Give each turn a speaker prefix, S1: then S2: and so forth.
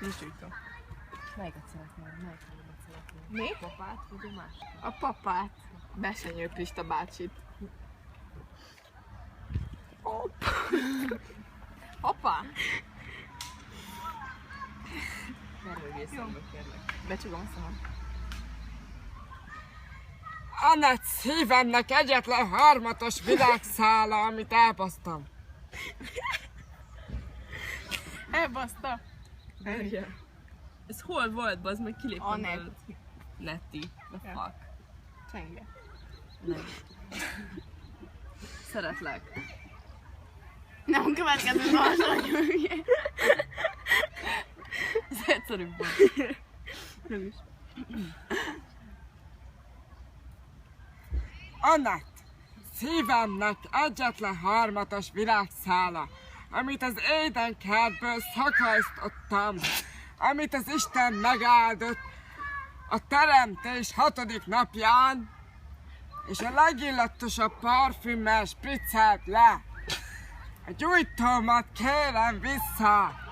S1: Nincs gyújtó.
S2: Melyiket szeretnél? Melyiket szeretnél?
S1: Mi?
S2: A papát vagy a másikat?
S1: A papát. Besenyő Pista bácsit. Hoppá!
S2: Merülj szembe, kérlek.
S1: Becsugom a szemem.
S3: Anett szívemnek egyetlen harmatos virágszála, amit elbasztam.
S1: Elbaszta.
S2: Ez hol volt, bazd meg kiléptem
S1: Anett.
S2: belőle. Netti. The
S1: Ja.
S2: fuck.
S1: Csenge.
S2: Nem. Szeretlek.
S1: Nem következő tartalma.
S2: Ez egyszerűbb volt.
S1: Nem is.
S3: Anett szívemnek egyetlen harmatos virágszála, amit az édenkertből szakasztottam, amit az Isten megáldott a teremtés 6. napján, és a legillatosabb parfümmel spriccelt le. A gyújtómat kérem vissza!